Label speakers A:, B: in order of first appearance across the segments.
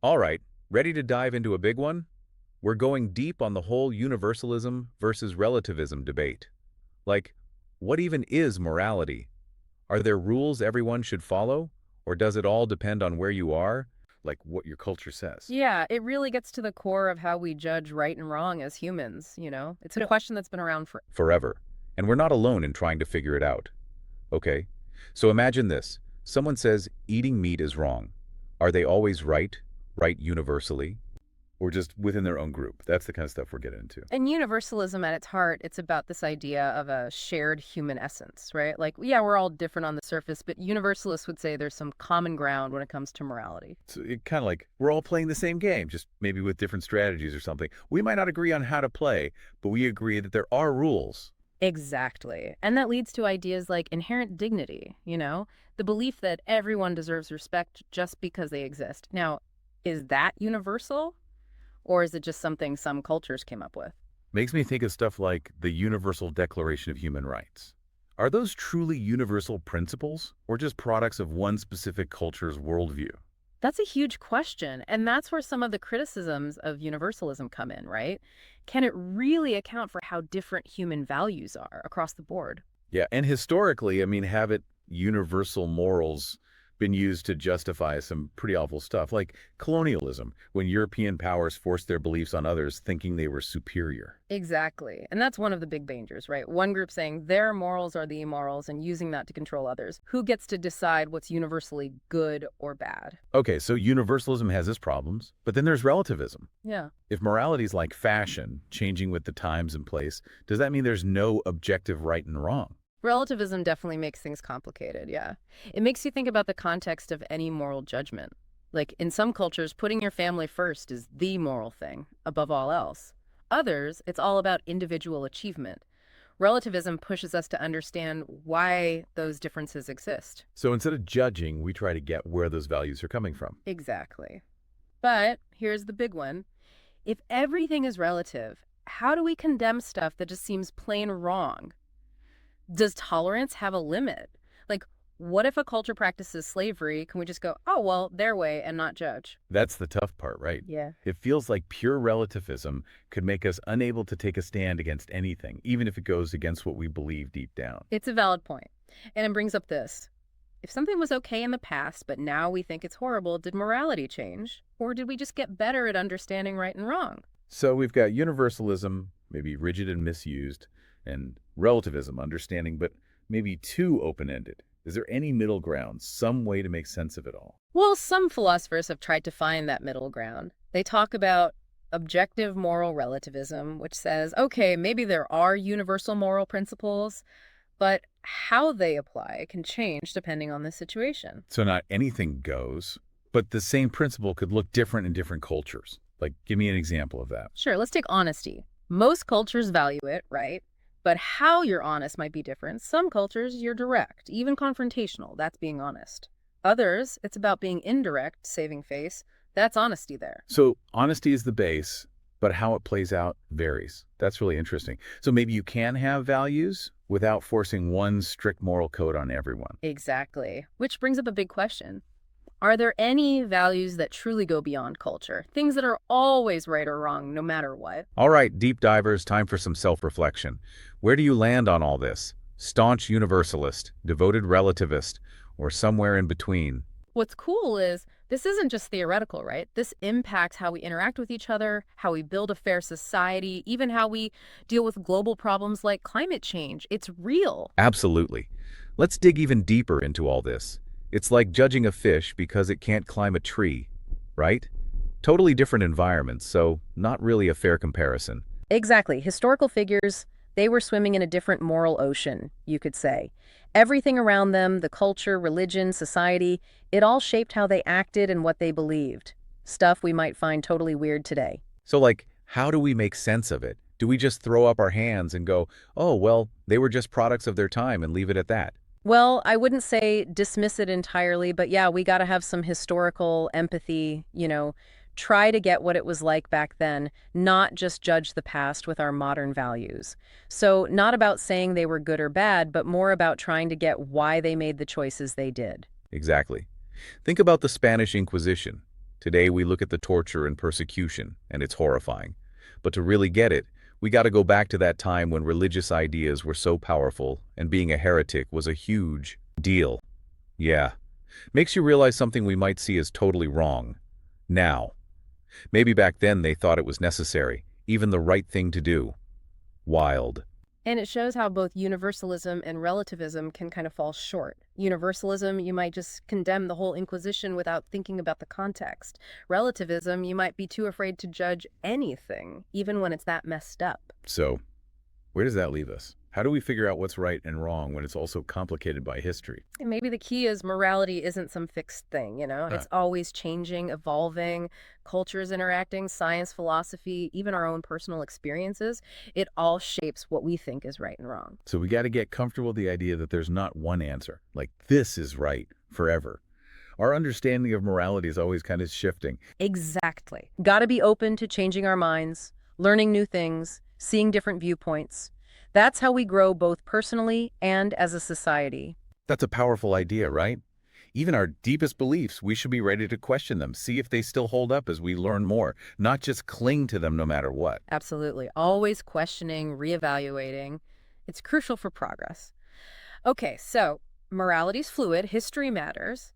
A: All right, ready to dive into a big one? We're going deep on the whole universalism versus relativism debate. Like, what even is morality? Are there rules everyone should follow? Or does it all depend on where you are? Like what your culture says.
B: Yeah, it really gets to the core of how we judge right and wrong as humans. It's a question that's been around for.
A: Forever. And we're not alone in trying to figure it out. Okay? So imagine this. Someone says eating meat is wrong. Are they always right? Right universally? Or just within their own group? That's the kind of stuff we're getting into.
B: And universalism at its heart, it's about this idea of a shared human essence, right? Like, yeah, we're all different on the surface, but universalists would say there's some common ground when it comes to morality.
A: So it kind of like we're all playing the same game, just maybe with different strategies or something. We might not agree on how to play, but we agree that there are rules.
B: Exactly. And that leads to ideas like inherent dignity, the belief that everyone deserves respect just because they exist. Now, is that universal? Or is it just something some cultures came up with?
A: Makes me think of stuff like the Universal Declaration of Human Rights. Are those truly universal principles or just products of one specific culture's worldview?
B: That's a huge question. And that's where some of the criticisms of universalism come in, right? Can it really account for how different human values are across the board?
A: Yeah, and historically, I mean, have it universal morals been used to justify some pretty awful stuff, like colonialism, when European powers forced their beliefs on others thinking they were superior?
B: Exactly. And that's one of the big dangers, right? One group saying their morals are the immorals and using that to control others. Who gets to decide what's universally good or bad?
A: Okay, so universalism has its problems, but then there's relativism.
B: Yeah.
A: If morality is like fashion, changing with the times and place, does that mean there's no objective right and wrong?
B: Relativism definitely makes things complicated, yeah. It makes you think about the context of any moral judgment. Like, in some cultures, putting your family first is the moral thing, above all else. Others, it's all about individual achievement. Relativism pushes us to understand why those differences exist.
A: So instead of judging, we try to get where those values are coming from.
B: Exactly. But here's the big one. If everything is relative, how do we condemn stuff that just seems plain wrong? Does tolerance have a limit? Like, what if a culture practices slavery? Can we just go, oh, well, their way and not judge?
A: That's the tough part, right?
B: Yeah.
A: It feels like pure relativism could make us unable to take a stand against anything, even if it goes against what we believe deep down.
B: It's a valid point. And it brings up this. If something was okay in the past, but now we think it's horrible, did morality change? Or did we just get better at understanding right and wrong?
A: So we've got universalism, maybe rigid and misused, and relativism, understanding, but maybe too open-ended. Is there any middle ground, some way to make sense of it all?
B: Well, some philosophers have tried to find that middle ground. They talk about objective moral relativism, which says, okay, maybe there are universal moral principles, but how they apply can change depending on the situation.
A: So not anything goes, but the same principle could look different in different cultures. Like, give me an example of that.
B: Sure, let's take honesty. Most cultures value it, right? But how you're honest might be different. Some cultures, you're direct, even confrontational. That's being honest. Others, it's about being indirect, saving face. That's honesty there.
A: So honesty is the base, but how it plays out varies. That's really interesting. So maybe you can have values without forcing one strict moral code on everyone.
B: Exactly. Which brings up a big question. Are there any values that truly go beyond culture? Things that are always right or wrong, no matter what?
A: All right, deep divers, time for some self-reflection. Where do you land on all this? Staunch universalist, devoted relativist, or somewhere in between?
B: What's cool is this isn't just theoretical, right? This impacts how we interact with each other, how we build a fair society, even how we deal with global problems like climate change. It's real.
A: Absolutely. Let's dig even deeper into all this. It's like judging a fish because it can't climb a tree, right? Totally different environments, so not really a fair comparison.
B: Exactly. Historical figures, they were swimming in a different moral ocean, you could say. Everything around them, the culture, religion, society, it all shaped how they acted and what they believed. Stuff we might find totally weird today.
A: So like, how do we make sense of it? Do we just throw up our hands and go, oh, well, they were just products of their time and leave it at that?
B: Well, I wouldn't say dismiss it entirely, but yeah, we got to have some historical empathy, try to get what it was like back then, not just judge the past with our modern values. So not about saying they were good or bad, but more about trying to get why they made the choices they did.
A: Exactly. Think about the Spanish Inquisition. Today we look at the torture and persecution, and it's horrifying. But to really get it, we got to go back to that time when religious ideas were so powerful and being a heretic was a huge deal. Yeah, makes you realize something we might see as totally wrong. Now, maybe back then they thought it was necessary, even the right thing to do. Wild.
B: And it shows how both universalism and relativism can kind of fall short. Universalism, you might just condemn the whole Inquisition without thinking about the context. Relativism, you might be too afraid to judge anything, even when it's that messed up.
C: So, where does that leave us? How do we figure out what's right and wrong when it's also complicated by history?
B: And maybe the key is morality isn't some fixed thing, you know?
C: Huh.
B: It's always changing, evolving, cultures interacting, science, philosophy, even our own personal experiences. It all shapes what we think is right and wrong.
C: So we got to get comfortable with the idea that there's not one answer, like this is right forever. Our understanding of morality is always kind of shifting.
B: Exactly. Got to be open to changing our minds, learning new things, seeing different viewpoints. That's how we grow both personally and as a society.
C: That's a powerful idea, right? Even our deepest beliefs, we should be ready to question them, see if they still hold up as we learn more, not just cling to them no matter what.
B: Absolutely. Always questioning, reevaluating. It's crucial for progress. Okay, so morality's fluid, history matters.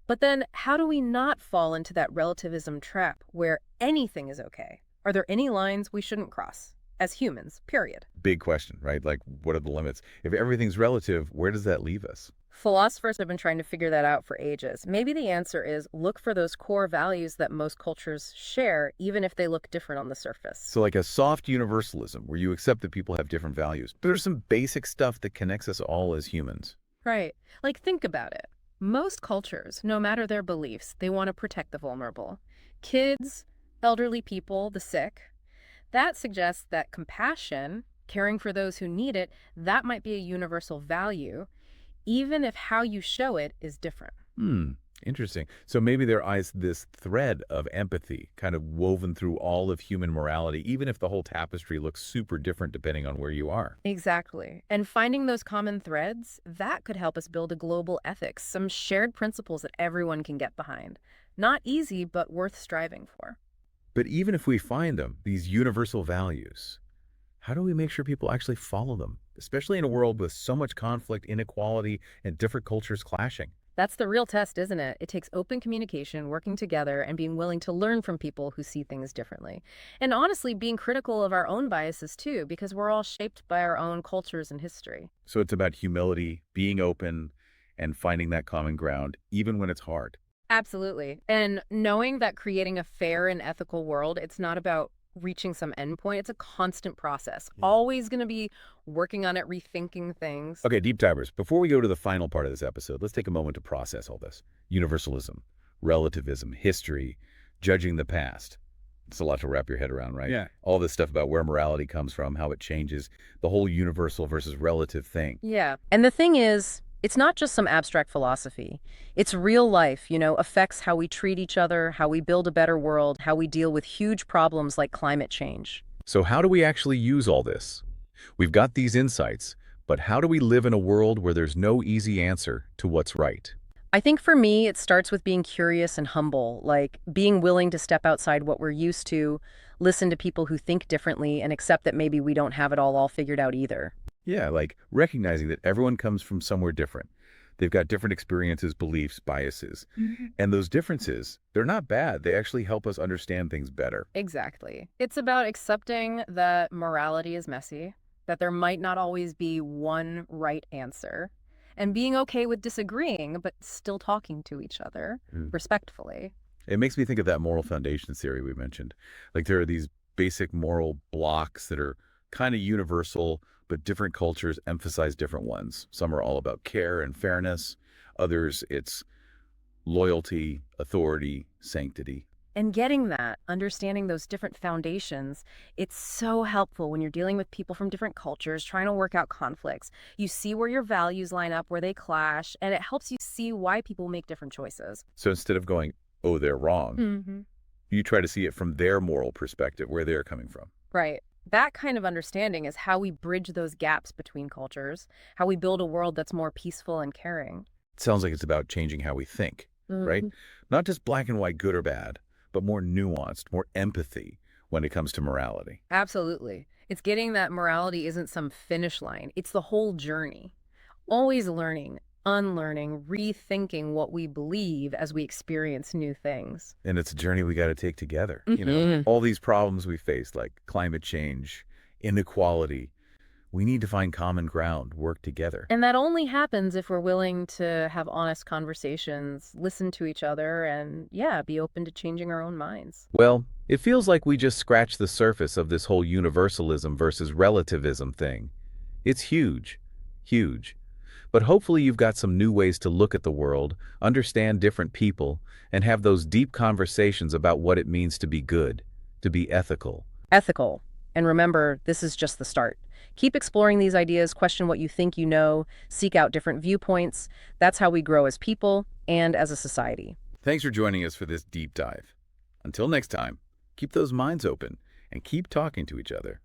B: But then how do we not fall into that relativism trap where anything is okay? Are there any lines we shouldn't cross? As humans, period.
C: Big question, right? Like, what are the limits? If everything's relative, where does that leave us?
B: Philosophers have been trying to figure that out for ages. Maybe the answer is look for those core values that most cultures share, even if they look different on the surface.
C: So like a soft universalism where you accept that people have different values. But there's some basic stuff that connects us all as humans.
B: Right. Like, think about it. Most cultures, no matter their beliefs, they want to protect the vulnerable. Kids, elderly people, the sick. That suggests that compassion, caring for those who need it, that might be a universal value, even if how you show it is different.
C: Interesting. So maybe there is this thread of empathy kind of woven through all of human morality, even if the whole tapestry looks super different depending on where you are.
B: Exactly. And finding those common threads, that could help us build a global ethics, some shared principles that everyone can get behind. Not easy, but worth striving for.
C: But even if we find them, these universal values, how do we make sure people actually follow them, especially in a world with so much conflict, inequality, and different cultures clashing?
B: That's the real test, isn't it? It takes open communication, working together, and being willing to learn from people who see things differently. And honestly, being critical of our own biases too, because we're all shaped by our own cultures and history.
C: So it's about humility, being open, and finding that common ground, even when it's hard.
B: Absolutely. And knowing that creating a fair and ethical world, it's not about reaching some endpoint. It's a constant process.
C: Yeah.
B: Always going to be working on it, rethinking things.
C: Okay, deep divers, before we go to the final part of this episode, let's take a moment to process all this. Universalism, relativism, history, judging the past. It's a lot to wrap your head around, right?
A: Yeah.
C: All this stuff about where morality comes from, how it changes, the whole universal versus relative thing.
B: Yeah. And the thing is, it's not just some abstract philosophy. It's real life, affects how we treat each other, how we build a better world, how we deal with huge problems like climate change.
A: So how do we actually use all this? We've got these insights, but how do we live in a world where there's no easy answer to what's right?
B: I think for me, it starts with being curious and humble, like being willing to step outside what we're used to, listen to people who think differently, and accept that maybe we don't have it all figured out either.
C: Yeah, like recognizing that everyone comes from somewhere different. They've got different experiences, beliefs, biases. And those differences, they're not bad. They actually help us understand things better.
B: Exactly. It's about accepting that morality is messy, that there might not always be one right answer, and being okay with disagreeing, but still talking to each other respectfully.
C: It makes me think of that moral foundation theory we mentioned. Like there are these basic moral blocks that are kind of universal, but different cultures emphasize different ones. Some are all about care and fairness. Others, it's loyalty, authority, sanctity.
B: And getting that, understanding those different foundations, it's so helpful when you're dealing with people from different cultures, trying to work out conflicts. You see where your values line up, where they clash, and it helps you see why people make different choices.
C: So instead of going, oh, they're wrong, you try to see it from their moral perspective, where they're coming from.
B: Right. That kind of understanding is how we bridge those gaps between cultures, how we build a world that's more peaceful and caring.
C: It sounds like it's about changing how we think, right? Not just black and white, good or bad, but more nuanced, more empathy when it comes to morality.
B: Absolutely. It's getting that morality isn't some finish line. It's the whole journey. Always learning, unlearning, rethinking what we believe as we experience new things.
C: And it's a journey we got to take together.
B: Mhm.
C: All these problems we face, like climate change, inequality, we need to find common ground, work together.
B: And that only happens if we're willing to have honest conversations, listen to each other, and yeah, be open to changing our own minds.
A: Well, it feels like we just scratched the surface of this whole universalism versus relativism thing. It's huge, huge. But hopefully you've got some new ways to look at the world, understand different people, and have those deep conversations about what it means to be good, to be ethical.
B: Ethical. And remember, this is just the start. Keep exploring these ideas, question what you think you know, seek out different viewpoints. That's how we grow as people and as a society.
C: Thanks for joining us for this deep dive. Until next time, keep those minds open and keep talking to each other.